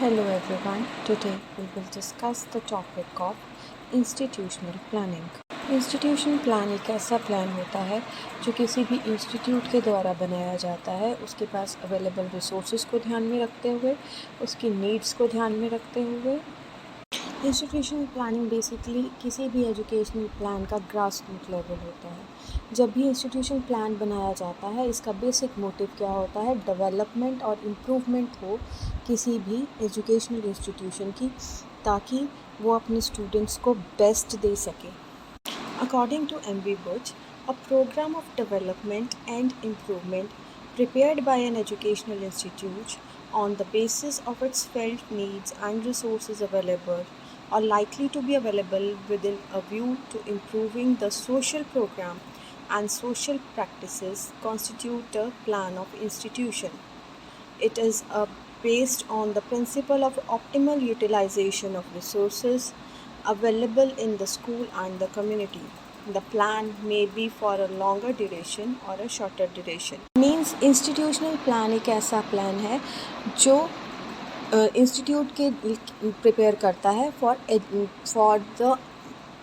Hello everyone. Today we will discuss the topic of institutional planning. Institution plan एक ऐसा plan होता है जो किसी भी इंस्टीट्यूट के द्वारा बनाया जाता है, उसके पास अवेलेबल रिसोर्सेज को ध्यान में रखते हुए, उसकी नीड्स को ध्यान में रखते हुए। इंस्टीट्यूशनल प्लानिंग बेसिकली किसी भी एजुकेशनल प्लान का ग्रास रूट लेवल होता है। जब भी इंस्टीट्यूशनल प्लान बनाया जाता है, इसका बेसिक मोटिव क्या होता है? डेवलपमेंट और इम्प्रूवमेंट हो किसी भी एजुकेशनल इंस्टीट्यूशन की, ताकि वो अपने स्टूडेंट्स को बेस्ट दे सके। According to M.V. Butch, a program of development and improvement prepared by an educational institute on the basis of its felt needs and resources available or likely to be available within a view to improving the social program and social practices constitute a plan of institution. It is based on the principle of optimal utilization of resources available in the school and the community. The plan may be for a longer duration or a shorter duration. Means institutional plan एक ऐसा plan है जो institute के prepare करता है for the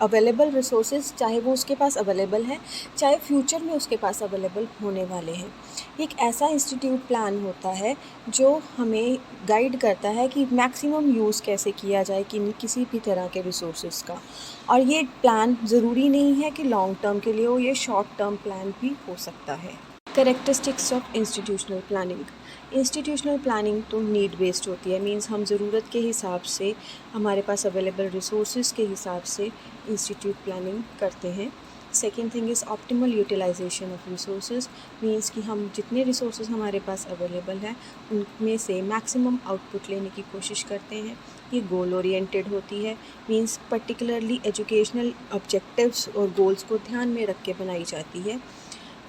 available resources, चाहे वो उसके पास अवेलेबल है, चाहे फ्यूचर में उसके पास अवेलेबल होने वाले हैं। एक ऐसा इंस्टीट्यूट प्लान होता है जो हमें गाइड करता है कि मैक्सिमम यूज़ कैसे किया जाए किसी भी तरह के रिसोर्सेज का। और ये प्लान ज़रूरी नहीं है कि लॉन्ग टर्म के लिए हो, ये शॉर्ट टर्म प्लान भी हो सकता है। Characteristics of institutional planning. Institutional planning तो नीड बेस्ड होती है, मींस हम ज़रूरत के हिसाब से, हमारे पास अवेलेबल रिसोर्सेज के हिसाब से इंस्टीट्यूट प्लानिंग करते हैं। Second thing is optimal utilisation of resources, means कि हम जितने रिसोर्सेज हमारे पास अवेलेबल हैं उनमें से मैक्सिमम आउटपुट लेने की कोशिश करते हैं। ये गोल ओरिएंटेड होती है, मींस पर्टिकुलरली एजुकेशनल ऑब्जेक्टिव्स और गोल्स को ध्यान में रख के बनाई जाती है।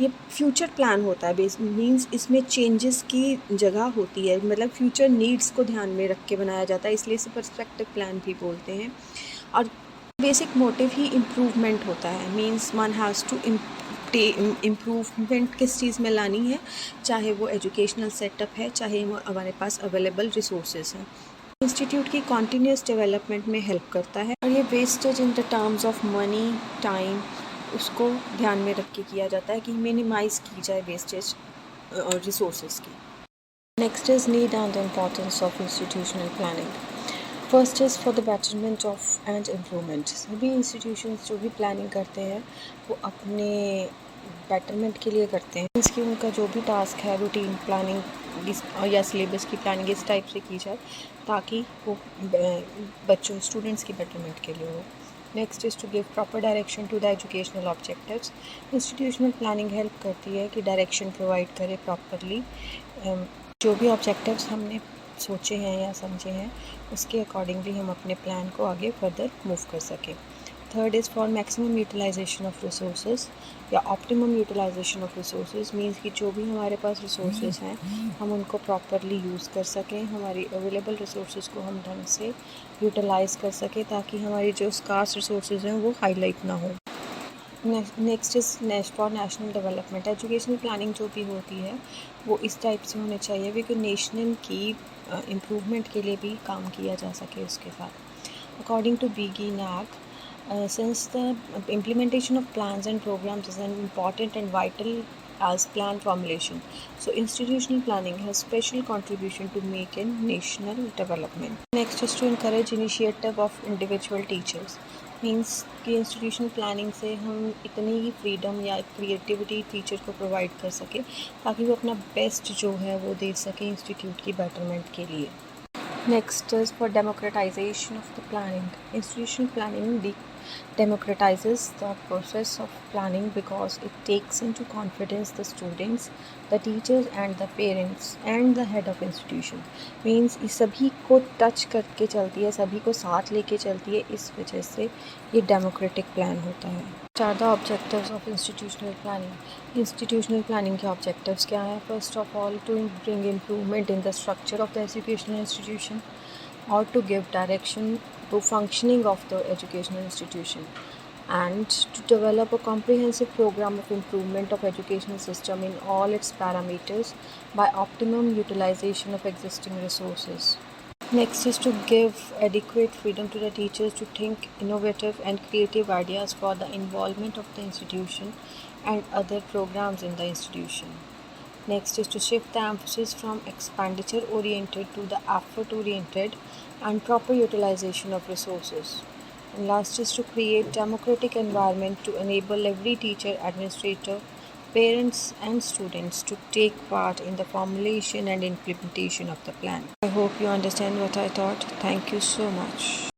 ये फ्यूचर प्लान होता है, मींस इसमें चेंजेस की जगह होती है, मतलब फ्यूचर नीड्स को ध्यान में रख के बनाया जाता है, इसलिए इसे पर्सपेक्टिव प्लान भी बोलते हैं। और बेसिक मोटिव ही इम्प्रूवमेंट होता है, means one has to improvement किस चीज़ में लानी है, चाहे वो एजुकेशनल सेटअप है, चाहे वो हमारे पास अवेलेबल रिसोर्सेज हैं। इंस्टीट्यूट की कॉन्टीन्यूस डेवलपमेंट में हेल्प करता है। और ये wastage in the terms of money, time, उसको ध्यान में रख के किया जाता है कि मिनिमाइज़ की जाए वेस्टेज और रिसोर्सेज की। Next is need and importance of institutional planning. First is for the betterment of and improvement. सभी इंस्टीट्यूशंस जो भी प्लानिंग करते हैं वो अपने बेटरमेंट के लिए करते हैं, इसकी उनका जो भी टास्क है, रूटीन प्लानिंग या सिलेबस की प्लानिंग इस टाइप से की जाए ताकि वो बच्चों स्टूडेंट्स की बेटरमेंट के लिए हो। Next is to give proper direction to the educational objectives. Institutional planning help करती है कि डायरेक्शन प्रोवाइड करे प्रॉपरली, जो भी ऑब्जेक्टिव्स हमने सोचे हैं या समझे हैं उसके अकॉर्डिंगली हम अपने प्लान को आगे फर्दर मूव कर सकें। Third is for maximum utilisation of resources या optimum utilisation of resources, means कि जो भी हमारे पास रिसोर्सेज हैं हम उनको प्रॉपरली यूज़ कर सकें, हमारी अवेलेबल रिसोर्सेज को हम ढंग से यूटिलाइज़ कर सकें ताकि हमारी जो स्कार्स रिसोर्सेज हैं वो हाईलाइट ना हो। Next is for national development. Educational planning जो भी होती है वो इस टाइप से होनी चाहिए क्योंकि नेशनल की इम्प्रूवमेंट के लिए भी काम किया जा सके उसके साथ। अकॉर्डिंग टू बीगी NAAC, since the implementation of plans and programs is an important and vital as plan formulation, so institutional planning has special contribution to make in national development. Next is to encourage initiative of individual teachers, means कि institutional planning से हम इतनी ही freedom या creativity teacher को provide कर सके ताकि वो अपना बेस्ट जो है वो दे सके इंस्टीट्यूट की बेटरमेंट के लिए। Next is for democratization of the planning. Institutional planning democratizes the process of planning because it takes into confidence the students, the teachers and the parents and the head of institution. Means ये सभी को touch करके चलती है, सभी को साथ लेके चलती है, इस वजह से ये डेमोक्रेटिक प्लान होता है। What are the objectives of institutional planning? Institutional planning के objectives क्या हैं? First of all, to bring improvement in the structure of the educational institution or to give direction to functioning of the educational institution and to develop a comprehensive program of improvement of educational system in all its parameters by optimum utilization of existing resources. Next is to give adequate freedom to the teachers to think innovative and creative ideas for the involvement of the institution and other programs in the institution. Next is to shift the emphasis from expenditure oriented to the effort oriented and proper utilization of resources. And last is to create democratic environment to enable every teacher, administrator, parents and students to take part in the formulation and implementation of the plan. I hope you understand what I taught. Thank you so much.